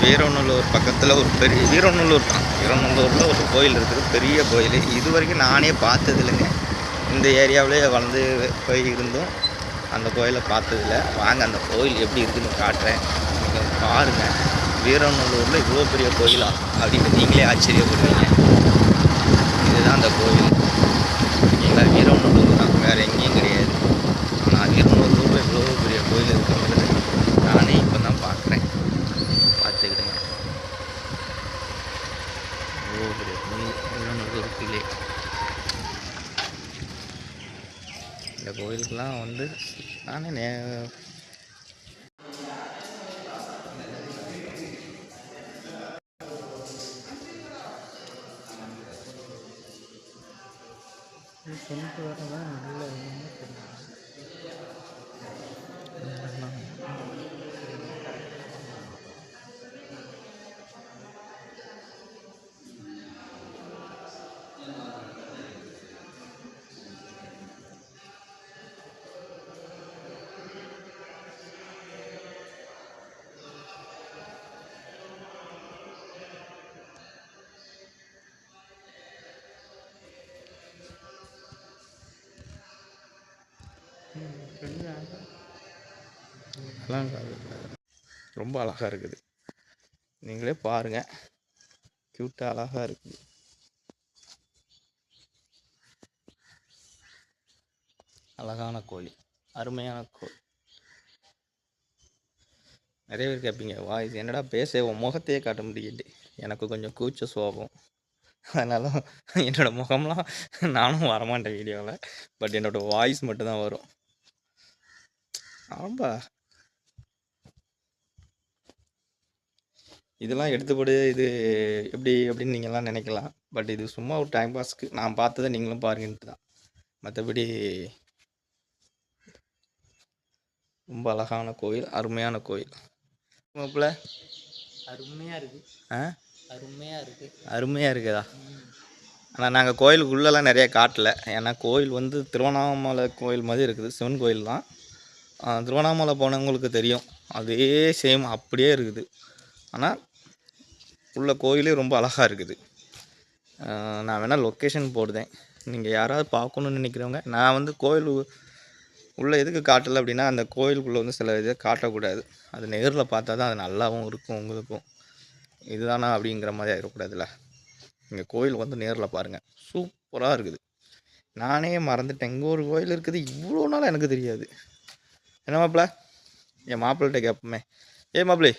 வீரநல்லூர் பக்கத்தில் ஒரு பெரிய வீரநல்லூர் தான். வீரநல்லூரில் ஒரு கோயில் இருக்குது, பெரிய கோயில். இது வரைக்கும் நானே பார்த்தது இல்லைங்க. இந்த ஏரியாவிலே வளர்ந்து போய் இருந்தும் அந்த கோயிலை பார்த்ததில்ல. வாங்க அந்த கோயில் எப்படி இருக்குதுன்னு காட்டுறேன், நீங்கள் பாருங்கள். வீரநல்லூரில் இவ்வளோ பெரிய கோயிலா அப்படின்னு நீங்களே ஆச்சரியப்படுவீங்க. இதுதான் அந்த கோயில். ஓகேங்களா, வீரநல்லூர் தான், வேறு எங்கேயும் கிடையாது. ஆனால் வீரநல்லூரில் இவ்வளோ பெரிய கோயில் இருக்கிறது நானே இப்போ தான் பார்க்குறேன். பார்த்துக்கிடுங்க, இவ்வளோ பெரிய கோயில் வீரநல்லூருக்குள்ளே. இந்த கோயிலுக்கெல்லாம் வந்து நானே சொல்லிட்டு வரதான் நல்ல ரொம்ப அழகாக இருக்குது. நீங்களே பாருங்கள், க்யூட்டாக அழகாக இருக்குது. அழகான கோயில், அருமையான கோயில். நிறைய பேர் கேட்பீங்க, வாய்ஸ் என்னடா பேச உன் முகத்தையே காட்ட முடியல. எனக்கு கொஞ்சம் கூச்ச சுவாபம், அதனால என்னோடய முகம்லாம் நானும் வரமாட்டேன் வீடியோவில். பட் என்னோடய வாய்ஸ் மட்டும்தான் வரும். ரொம்ப இதெல்லாம் எடுத்துப்படு இது எப்படி அப்படின்னு நீங்கள்லாம் நினைக்கலாம். பட் இது சும்மா ஒரு டைம் பாஸ்க்கு நான் பார்த்ததை நீங்களும் பாருங்கன்ட்டு தான். மற்றபடி ரொம்ப அழகான கோயில், அருமையான கோயில். மாப்பிள்ள அருமையாக இருக்குது. அருமையாக இருக்குது. அருமையாக இருக்குதா? ஆனால் நாங்கள் கோயிலுக்குள்ளெல்லாம் நிறைய காட்டலை. ஏன்னா கோயில் வந்து திருவண்ணாமலை கோயில் மாதிரி இருக்குது, சிவன் கோயில் தான். திருவண்ணாமலை போனவங்களுக்கு தெரியும், அதே சேம் அப்படியே இருக்குது. ஆனால் உள்ள கோயிலே ரொம்ப அழகாக இருக்குது. நான் வேணால் லொக்கேஷன் போடுதேன், நீங்கள் யாராவது பார்க்கணுன்னு நினைக்கிறவங்க. நான் வந்து கோயில் உள்ளே எதுக்கு காட்டலை அப்படின்னா, அந்த கோயிலுக்குள்ளே வந்து சில இதை காட்டக்கூடாது. அது நேரில் பார்த்தா தான் அது நல்லாவும் இருக்கும் உங்களுக்கும். இதுதானா அப்படிங்கிற மாதிரி ஆகிடக்கூடாதுல்ல. இங்கே கோயில் வந்து நேரில் பாருங்கள், சூப்பராக இருக்குது. நானே மறந்துட்டேன், இங்கே ஒரு கோயில் இருக்குது, இவ்வளோ நாள் எனக்கு தெரியாது. என்ன மாப்பிள்ள, என் மாப்பிள்கிட்ட கேட்போமே, ஏ மாப்பிள்ளை